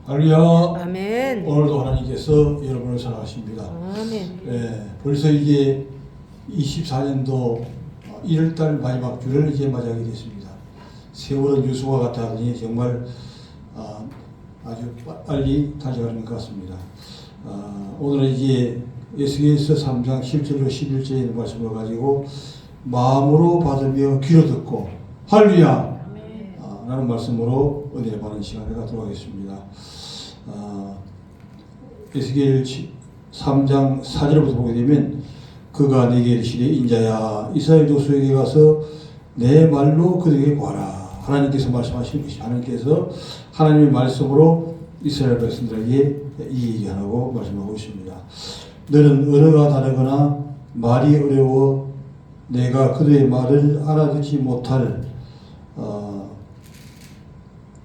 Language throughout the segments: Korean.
할렐루야. 아멘. 오늘도 하나님께서 여러분을 사랑하십니다. 아멘. 벌써 이제 24년도 1월달 마지막 주를 이제 맞이하게 됐습니다. 세월은 유수와 같아 하더니 정말 아주 빨리 달려가는 것 같습니다. 오늘은 이제 에스겔서 3장 7절로 11절에 있는 말씀을 가지고 마음으로 받으며 귀로 듣고 할렐루야 라는 말씀으로 은혜를 받는 시간을 갖도록 하겠습니다. 에스겔 3장 4절부터 보게 되면 그가 내게 이르시되 인자야 이스라엘 족속에게 가서 내 말로 그들에게 구하라. 하나님께서 말씀하시는 것이 하나님께서 하나님의 말씀으로 이스라엘 백성들에게 얘기하라고 말씀하고 있습니다. 너는 언어가 다르거나 말이 어려워 내가 그들의 말을 알아듣지 못할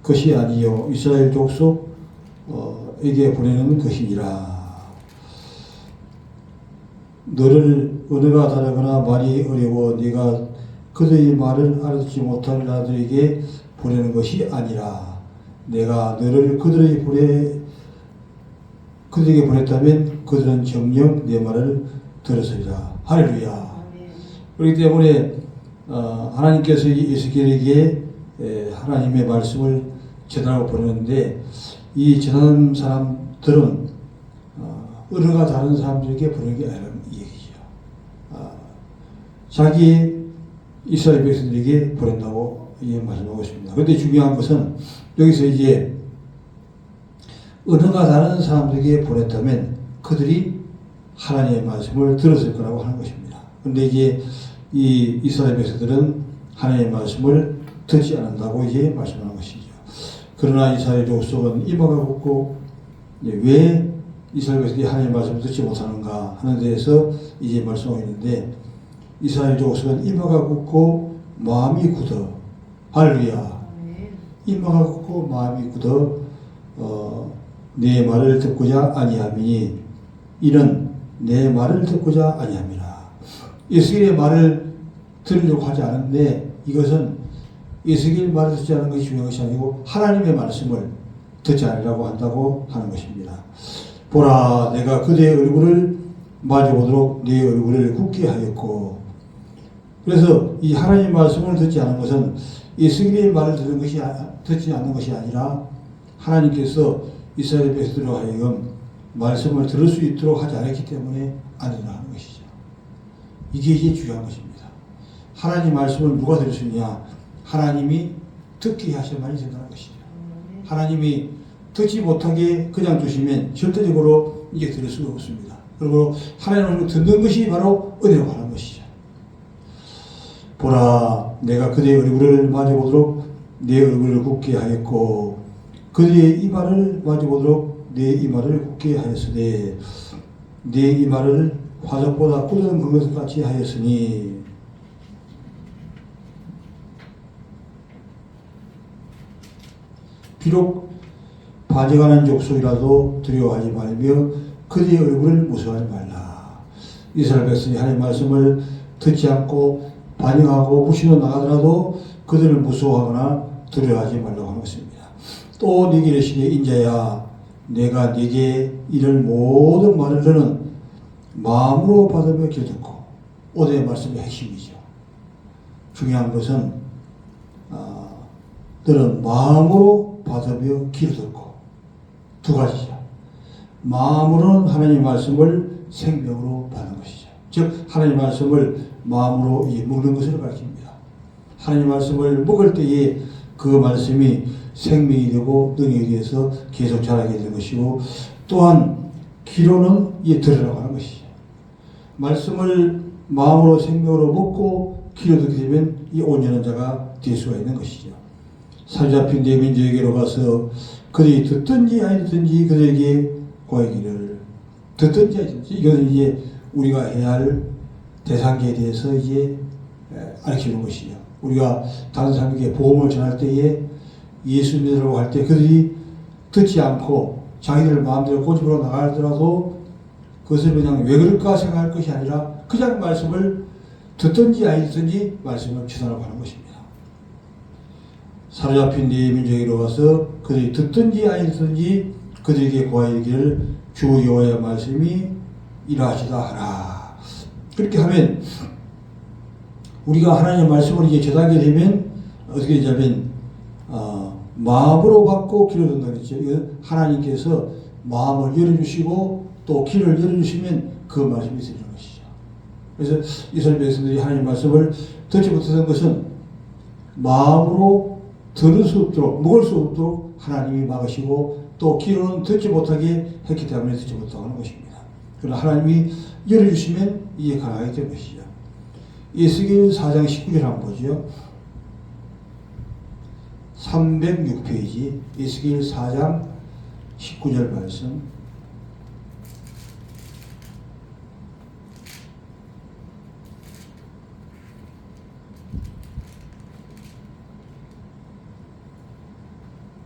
것이 아니요 이스라엘 족속에게 보내는 것이니라. 너를 언어가 다르거나 말이 어려워 네가 그들의 말을 알아듣지 못할 자들에게 보내는 것이 아니라 내가 너를 그들에게 보냈다면 그들은 정녕 내 말을 들었으리라. 할렐루야. 그렇기 때문에 하나님께서 에스겔에게 하나님의 말씀을 전하고 보내는데 이 전하는 사람들은 언어가 다른 사람들에게 보내는 게 아니라는 얘기죠. 자기 이스라엘 백성들에게 보낸다고 말씀하고 있습니다. 그런데 중요한 것은 여기서 이제 언어가 다른 사람들에게 보냈다면 그들이 하나님의 말씀을 들었을 거라고 하는 것입니다. 그런데 이제 이 이스라엘 백성들은 하나님의 말씀을 듣지 않는다고 이제 말씀하는 것이죠. 그러나 이스라엘 족속은 이마가 굽고 왜 이스라엘 백성들이 하나님의 말씀을 듣지 못하는가 하는 데에서 이제 말씀하고 있는데 이스라엘 족속은 이마가 굽고 마음이 굳어 할렐루야. 이마가 굽고 마음이 굳어 내 말을 듣고자 아니함이니 이는 내 말을 듣고자 아니함이라. 에스겔의 말을 들으려고 하지 않은데 이것은 에스겔 말을 듣지 않는 것이 중요한 것이 아니고 하나님의 말씀을 듣지 않으려고 한다고 하는 것입니다. 보라 내가 그대의 얼굴을 마주보도록 네 얼굴을 굳게 하였고. 그래서 이 하나님의 말씀을 듣지 않은 것은 에스겔의 말을 듣지 않는 것이 아니라 하나님께서 이스라엘 백성들로 하여금 말씀을 들을 수 있도록 하지 않았기 때문에 아니라 하는 것이죠. 이게 이제 중요한 것입니다. 하나님 말씀을 누가 들을 수 있냐? 하나님이 듣게 하셔야만이 된다는 것이죠. 하나님이 듣지 못하게 그냥 두시면 절대적으로 이게 들을 수가 없습니다. 그리고 하나님을 듣는 것이 바로 은혜라고 하는 것이죠. 보라 내가 그대의 얼굴을 마주보도록 내 얼굴을 굳게 하였고 그대의 이마를 마주보도록 내 이마를 굳게 하였으되 내 이마를 화석보다 굳은 금것같이 하였으니 비록 반역하는 족속이라도 두려워하지 말며 그들의 얼굴을 무서워하지 말라. 이스라엘 백성이 하나님의 말씀을 듣지 않고 반역하고 무시로 나가더라도 그들을 무서워하거나 두려워하지 말라고 하는 것입니다. 또 네게 이르시되 인자야 내가 네게 이를 모든 말을 너는 마음으로 받으며 귀로 듣고. 오늘의 말씀의 핵심이죠. 중요한 것은 너는 마음으로 받으며 귀로 듣고. 두 가지죠. 마음으로는 하나님의 말씀을 생명으로 받는 것이죠. 즉 하나님의 말씀을 마음으로 먹는 것을 가르칩니다. 하나님의 말씀을 먹을 때에 그 말씀이 생명이 되고 능력이 되어서 계속 자라게 되는 것이고 또한 귀로는 들으라고 하는 것이죠. 말씀을 마음으로 생명으로 먹고 귀로 듣게 되면 이 온전한 자가 될 수가 있는 것이죠. 사로잡힌 내 민족에게로 가서 그들이 듣든지 아니 듣든지 그들에게 고하기를 듣든지 아니 듣든지 이것은 이제 우리가 해야 할 대상계에 대해서 이제 알려주는 것이죠. 우리가 다른 사람에게 복음을 전할 때에 예수 믿으라고 할 때 그들이 듣지 않고 자기들 마음대로 고집으로 나가더라도 그것을 그냥 왜 그럴까 생각할 것이 아니라 그냥 말씀을 듣든지 아니 듣든지 말씀을 전하라고 하는 것입니다. 사로잡힌 네 민족에게 와서 그들이 듣든지 아니 듣든지 그들에게 고하이기를 주 여호와의 말씀이 이러하시다 하라. 그렇게 하면 우리가 하나님의 말씀을 이제 전하게 되면 어떻게 되냐면 마음으로 받고 귀로 듣는다 그랬죠. 하나님께서 마음을 열어주시고 또 귀를 열어주시면 그 말씀이 들리는 것이죠. 그래서 이스라엘 백성들이 하나님 말씀을 듣지 못했던 것은 마음으로 들을 수 없도록 먹을 수 없도록 하나님이 막으시고 또 귀로는 듣지 못하게 했기 때문에 듣지 못하는 것입니다. 그러나 하나님이 열어주시면 이해 가능하게 된 것이죠. 에스겔 4장 19절 한번 보죠. 306페이지 에스겔 4장 19절 말씀.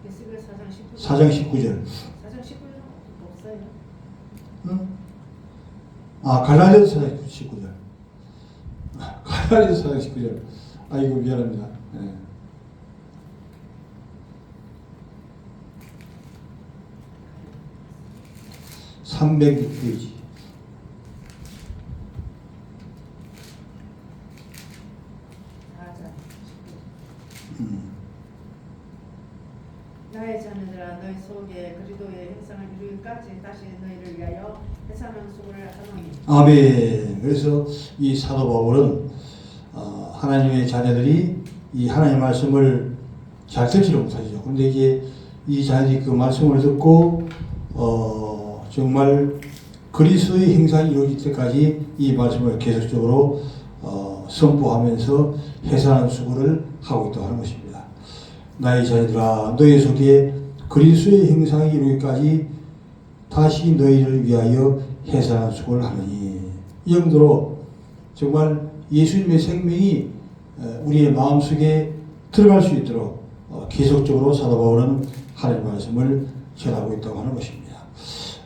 에스겔 4장 19절. 4장 19절. 4장 19절은 없어요. 응? 갈라디아서 4장 19절. 갈라디아서 4장 19절. 아이고 미안합니다. 네. (306페이지) 나의 자녀들아 너희 속에 그리스도의 형상을 이루기까지 다시 너희를 위하여 회사하는 수고를 하노니. 아멘. 그래서 이 사도 바울은 하나님의 자녀들이 이 하나님의 말씀을 잘 듣지를 못하죠. 그런데 이제 이 자녀들이 그 말씀을 듣고 정말 그리스도의 형상이 이루어질 때까지 이 말씀을 계속적으로 선포하면서 해산하는 수고를 하고 있다고 하는 것입니다. 나의 자녀들아 너희 속에 그리스도의 형상이 이루기까지 다시 너희를 위하여 해산하는 수고를 하느니. 이 정도로 정말 예수님의 생명이 우리의 마음속에 들어갈 수 있도록 계속적으로 사도 바울은 하나님의 말씀을 전하고 있다고 하는 것입니다.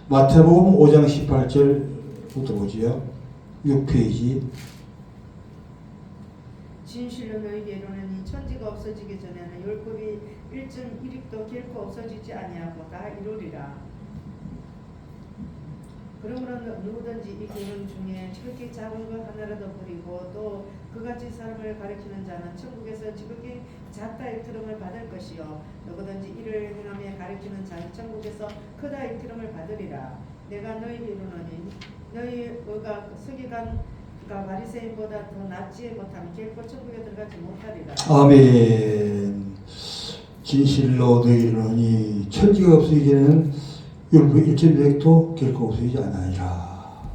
마태복음 5장 18절부터 보지요. 6페이지. 진실로 너희에게 이르노니 천지가 없어지기 전에는 율법이 1.1획도 결코 없어지지 아니하고 다 이루리라. 그러므로 누구든지 이 계명 중에 지극히 작은 것 하나라도 버리고 또 그같이 사람을 가르치는 자는 천국에서 지극히 작다 일컬음을 받을 것이요 누구든지 이를 행하며 가르치는 자는 천국에서 크다 일컬음을 받으리라. 내가 너희에게 이르노니 너희 의가 서기관과 바리새인보다 더 낫지 못하면 결코 천국에 들어가지 못하리라. 아멘. 진실로 너희에게 이르노니 천지가 없어지기 전에는 율법 1.1획도 결코 없어지지 않으리라.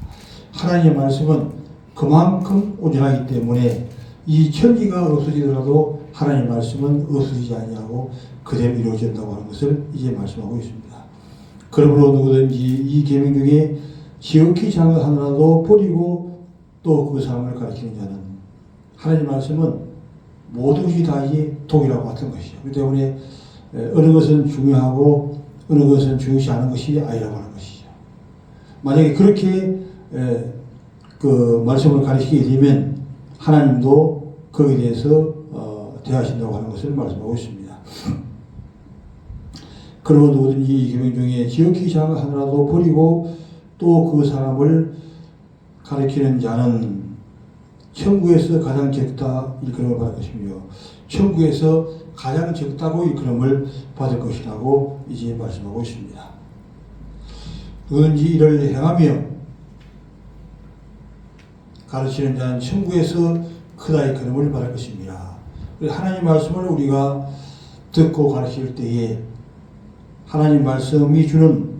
하나님의 말씀은 그만큼 온전하기 때문에 이 천지가 없어지더라도 하나님의 말씀은 없어지지 아니하고 그대로 이루어진다고 하는 것을 이제 말씀하고 있습니다. 그러므로 누구든지 이 계명 중에 지극히 작은 것 하나라도 버리고 또 그 사람을 가르치는 자는 하나님의 말씀은 모든 것이 다 이제 독이라고 같은 것이죠. 그렇기 때문에 어느 것은 중요하고 어느 것은 중요시 않은 것이 아니라고 하는 것이죠. 만약에 그렇게 그 말씀을 가르치게 되면 하나님도 거기에 대해서 대하신다고 하는 것을 말씀하고 있습니다. 그러므로 누구든지 이 계명 중에 지극히 작은 하나라도 버리고 또 그 사람을 가르치는 자는 천국에서 가장 적다 일컬음을 받을 것이며 천국에서 가장 적다고 일컬음을 받을 것이라고 이제 말씀하고 있습니다. 누구든지 이를 행하며 가르치는 자는 천국에서 크다 일컬음을 받을 것입니다. 하나님 말씀을 우리가 듣고 가르칠 때에 하나님 말씀이 주는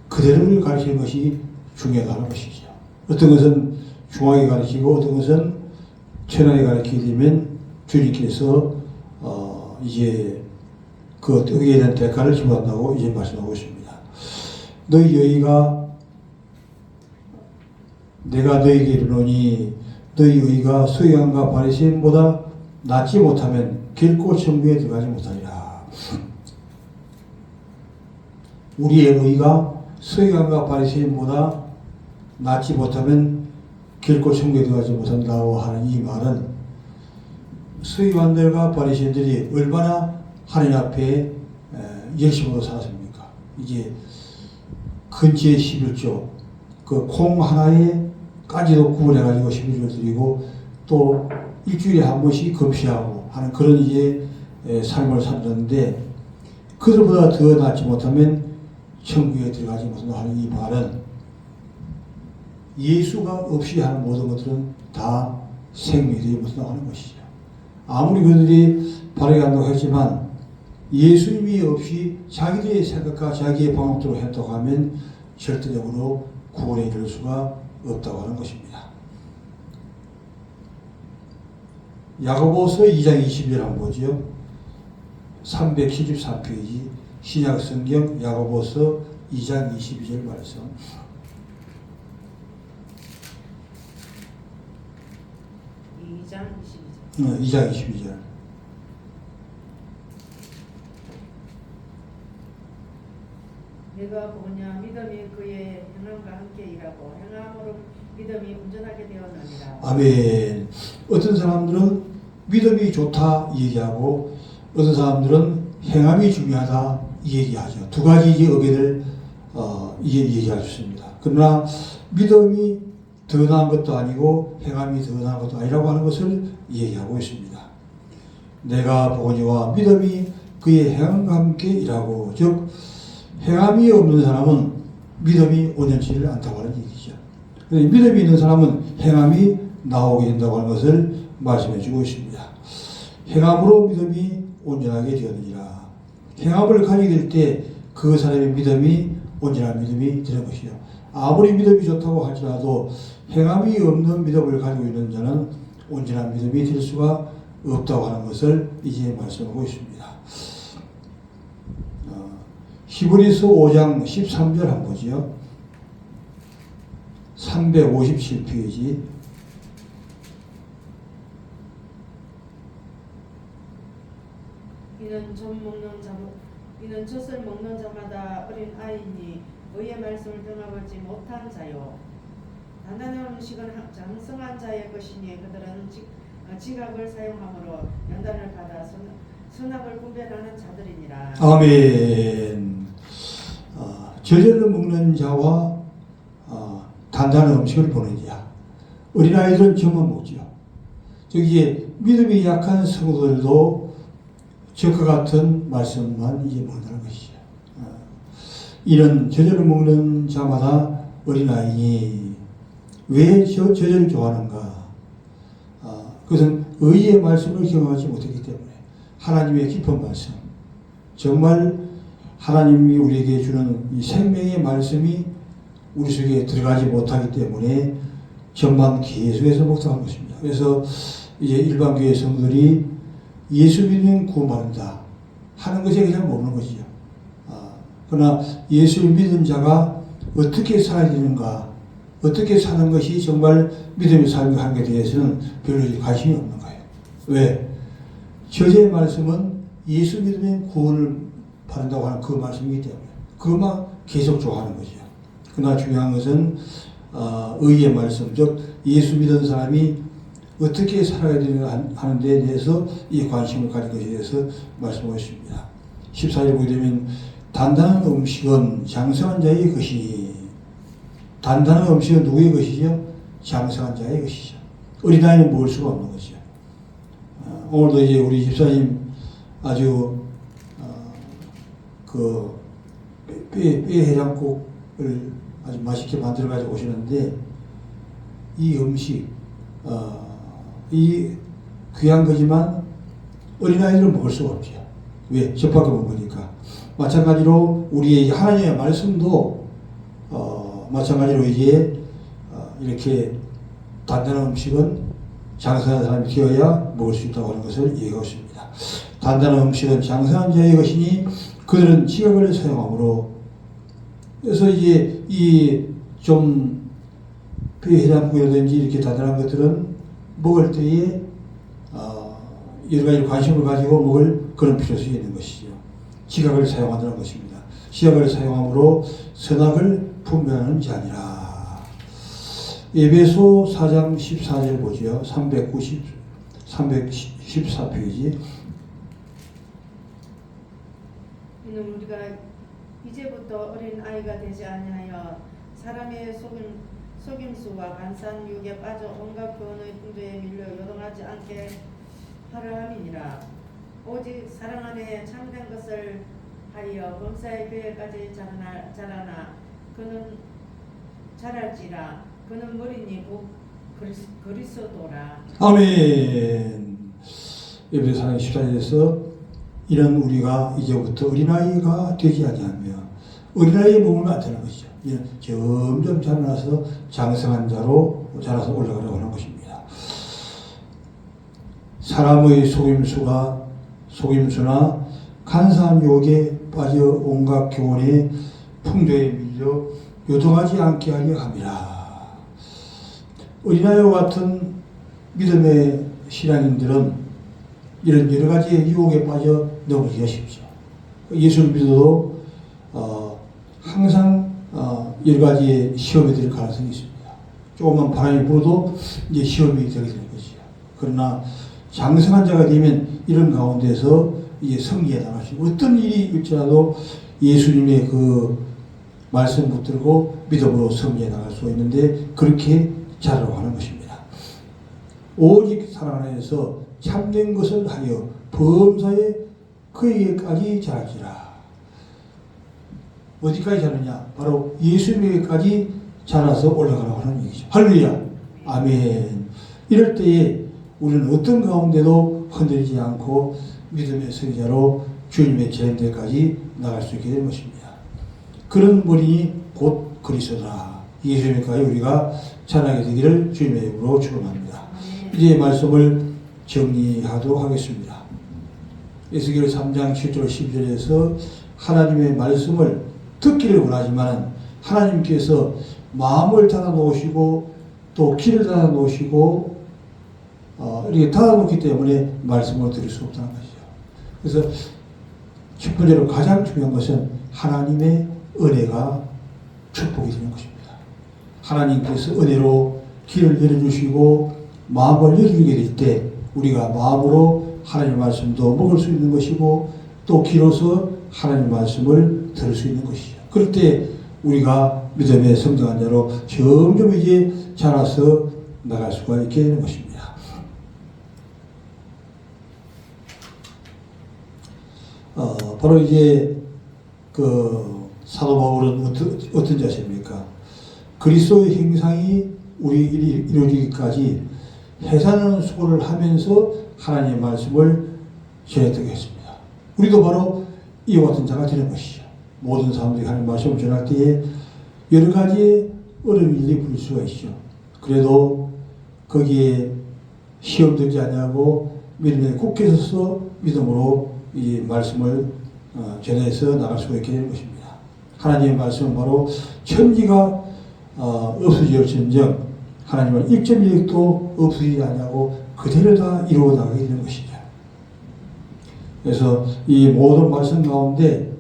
그대로를 가르치는 것이 중요하다는 것이죠. 어떤 것은 중하게 가르치고 어떤 것은 천하게 가르치게 되면 주님께서 이제 그 거기에 대한 대가를 지불한다고 이제 말씀하고 있습니다. 내가 너희에게 이르노니 너희 의가 서기관과 바리새인보다 낫지 못하면 결코 천국에 들어가지 못하리라. 우리의 의가 서기관과 바리새인보다 낫지 못하면 결코 천국에 들어가지 못한다고 하는 이 말은 서기관들과 바리새인들이 얼마나 하나님 앞에 열심으로 살았습니까? 이제 근처에 11조 그 콩 하나에까지도 구분해가지고 11조를 드리고 또 일주일에 한 번씩 금시하고 하는 그런 이제 삶을 살았는데 그들보다 더 낫지 못하면 천국에 들어가지 못한다는 이 말은 예수가 없이 하는 모든 것들은 다 생명이 되지 못한다는 것이죠. 아무리 그들이 바르게 한다고 했지만 예수님이 없이 자기들의 생각과 자기의 방법대로 했다고 하면 절대적으로 구원에 이를 수가 없다고 하는 것입니다. 야고보서 2장 20절 한번 보죠. 373페이지 신약성경 야고보서 2장 22절 말씀. 2장 22절. 내가 보냐 믿음이 그의 행함과 함께 일하고 행함으로 믿음이 온전하게 되었느니라. 아멘. 어떤 사람들은 믿음이 좋다 얘기하고 어떤 사람들은 행함이 중요하다 얘기하죠. 두 가지 이제 의견을 얘기할 수 있습니다. 그러나 믿음이 더 나은 것도 아니고 행함이 더 나은 것도 아니라고 하는 것을 얘기하고 있습니다. 내가 보거니와 믿음이 그의 행함과 함께 일하고 즉 행함이 없는 사람은 믿음이 온전치를 않다고 하는 얘기죠. 믿음이 있는 사람은 행함이 나오게 된다고 하는 것을 말씀해 주고 있습니다. 행함으로 믿음이 온전하게 되었느니라. 행함을 가지게 될 때 그 사람의 믿음이 온전한 믿음이 되는 것이죠. 아무리 믿음이 좋다고 할지라도 행함이 없는 믿음을 가지고 있는 자는 온전한 믿음이 될 수가 없다고 하는 것을 이제 말씀하고 있습니다. 히브리서 5장 13절 한번 보지요. 357페이지. 이는 젖을 먹는 자마다 어린 아이니 의의 말씀을 등하지 못한 자요. 단단한 음식은 장성한 자의 것이니 그들은 지각을 사용함으로 연단을 받아 선악을 분별하는 자들이니라. 아멘. 저절로 먹는 자와 단단한 음식을 보는 자. 어린아이들은 저만 먹죠. 저기 믿음이 약한 성도들도 저와 같은 말씀만 이제 먹는다는 것이죠. 이는 저절로 먹는 자마다 어린아이니 왜 저절을 좋아하는가? 그것은 의의 말씀을 경험하지 못했기 때문에 하나님의 깊은 말씀, 정말 하나님이 우리에게 주는 이 생명의 말씀이 우리 속에 들어가지 못하기 때문에 전만 계속해서 묵상한 것입니다. 그래서 이제 일반 교회 성도들이 예수 믿으면 구원받는다 하는 것에 그냥 머무는 것이죠. 그러나 예수를 믿은 자가 어떻게 살아야 되는가, 어떻게 사는 것이 정말 믿음의 삶을 하는 것에 대해서는 별로 관심이 없는 거예요. 왜? 저의 말씀은 예수 믿으면 구원을 받는다고 하는 그 말씀이기 때문에 그것만 계속 좋아하는 거죠. 그러나 중요한 것은 의의 말씀, 즉 예수 믿은 사람이 어떻게 살아야 되는가 하는 데에 대해서 이 관심을 가진 것에 대해서 말씀하고 있습니다. 14절 보게 되면 단단한 음식은 장성한 자의 것이니, 단단한 음식은 누구의 것이죠? 장성한 자의 것이죠. 어린아이는 먹을 수가 없는 것이죠. 오늘도 이제 우리 집사님 아주 그 뼈 해장국을 아주 맛있게 만들어 가지고 오시는데 이 음식 이 귀한 거지만 어린아이들은 먹을 수가 없죠. 왜? 젖밖에 못 먹으니까. 마찬가지로 우리의 하나님의 말씀도 마찬가지로 이제 이렇게 단단한 음식은 장성한 사람이 되어야 먹을 수 있다고 하는 것을 얘기하고 있습니다. 단단한 음식은 장성한 자의 것이니 그들은 지각을 사용함으로, 그래서 이제 이 좀 폐해장국이라든지 이렇게 단단한 것들은 먹을 때에 여러 가지 관심을 가지고 먹을 그런 필요성이 있는 것이죠. 지각을 사용한다는 것입니다. 지각을 사용함으로 선악을 분별하는 자니라. 에베소 4장 14절 보죠. 314페이지. 우리가 이제부터 어린 아이가 되지 아니하여 사람의 속임수와 간사한 유혹에 빠져 온갖 교훈의 풍조에 밀려 요동하지 않게 하려 함이니라. 오직 사랑 안에 참된 것을 하여 범사의 교회까지 자라나 그는 자랄지라. 그는 머리니 곧 그리스도라. 아멘. 에베소 4장 14절에서 이는 우리가 이제부터 어린아이가 되지 아니하며 어린아이에 머물면 안 되는 것이죠. 이는 점점 자라나서 장성한 자로 자라서 올라가려고 하는 것입니다. 사람의 속임수나 간사한 유혹에 빠져 온갖 교훈의 풍조에 밀려 요동하지 않게 하려 함이라. 어린아이와 같은 믿음의 신앙인들은 이런 여러 가지의 유혹에 빠져 넘어지기가 쉽죠. 예수를 믿어도 항상 여러 가지의 시험이 될 가능성이 있습니다. 조금만 바람이 불어도 이제 시험이 되게 되는 것이죠. 그러나 장성한 자가 되면 이런 가운데서 이제 승리에 나가시고 어떤 일이 있더라도 예수님의 그 말씀 붙들고 믿음으로 승리에 나갈 수 있는데 그렇게 자라고 하는 것입니다. 오직 사랑 안에서 참된 것을 하여 범사에 그에게까지 자랄지라. 어디까지 자르냐? 바로 예수님에게까지 자라서 올라가라고 하는 얘기죠. 할렐루야. 아멘. 이럴 때에 우리는 어떤 가운데도 흔들리지 않고 믿음의 승자로 주님의 제자들까지 나갈 수 있게 되는 것입니다. 그런 분이 곧 그리스도다. 예수님까지 우리가 자라게 되기를 주님의 이름으로 축원합니다. 이제 말씀을 정리하도록 하겠습니다. 에스겔 3장 7절 12절에서 하나님의 말씀을 듣기를 원하지만 하나님께서 마음을 닫아 놓으시고 또 귀를 닫아 놓으시고 이렇게 닫아 놓기 때문에 말씀을 들을 수 없다는 것이죠. 그래서 첫 번째로 가장 중요한 것은 하나님의 은혜가 축복이 되는 것입니다. 하나님께서 은혜로 귀를 열어주시고 마음을 열어주게 될 때 우리가 마음으로 하나님의 말씀도 먹을 수 있는 것이고 또 귀로서 하나님의 말씀을 들을 수 있는 것이죠. 그럴 때 우리가 믿음의 성장한 자로 점점 이제 자라서 나갈 수가 있게 되는 것입니다. 바로 이제 그 사도 바울은 어떤 자십니까? 그리스도의 형상이 우리 이루어지기까지 해산하는 수고를 하면서 하나님의 말씀을 전했다고 했습니다. 우리도 바로 이와 같은 자가 되는 것이죠. 모든 사람들이 하나님의 말씀을 전할 때에 여러 가지 어려움이 부를 수가 있죠. 그래도 거기에 시험 들지 아니하고 믿음에 굳게 서서 믿음으로 이 말씀을 전해서 나갈 수가 있게 되는 것입니다. 하나님의 말씀은 바로 천지가 없어질지언정 하나님은 1.1도 없어지지 않냐고 그대로 다 이루어 나가게 되는 것이죠. 그래서 이 모든 말씀 가운데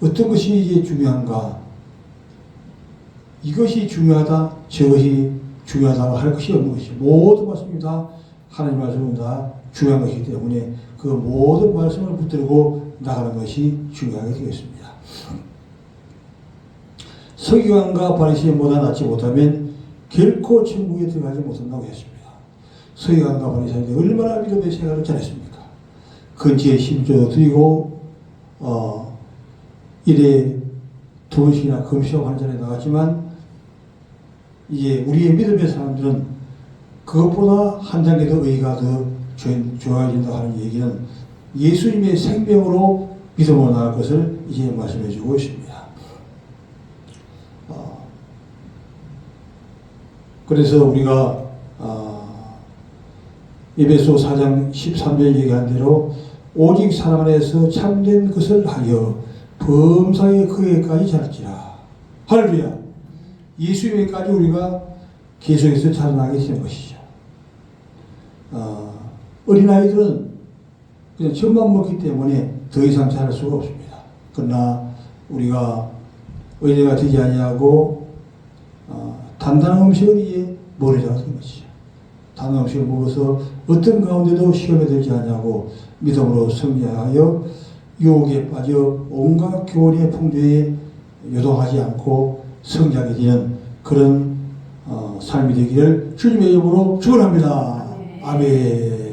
어떤 것이 이제 중요한가? 이것이 중요하다, 저것이 중요하다고 할 것이 없는 것이죠. 모든 말씀이 다 하나님 말씀은 다 중요한 것이기 때문에 그 모든 말씀을 붙들고 나가는 것이 중요하게 되겠습니다. 서기관과 바리새인보다 낫지 못하면 결코 천국에 들어가지 못한다고 했습니다. 서기관과 바리새인이 얼마나 믿음의 생활을 잘했습니까? 근처에 심조도 드리고 일에 2번씩이나 금식하고 한 자리에 나갔지만 이제 우리의 믿음의 사람들은 그것보다 한 단계 더 의가 더 좋아진다 하는 얘기는 예수님의 생명으로 믿음으로 나갈 것을 이제 말씀해 주고 있습니다. 그래서 우리가 에베소 4장 13절 얘기한 대로 오직 사랑 안에서 참된 것을 하여 범사에 그에까지 자랄지라. 할렐루야. 예수님에까지 우리가 계속해서 자라나게 되는 것이죠. 어린아이들은 그냥 젖만 먹기 때문에 더 이상 자랄 수가 없습니다. 그러나 우리가 어린애가 되지 아니하고 단단한 음식을 이제 머리 잡는 것이죠. 단단한 음식을 먹어서 어떤 가운데도 시험에 들지 아니하고 믿음으로 승리하여 유혹에 빠져 온갖 교훈의 풍조에 요동하지 않고 성장이 되는 그런 삶이 되기를 주님의 이름으로 축원합니다. 아멘.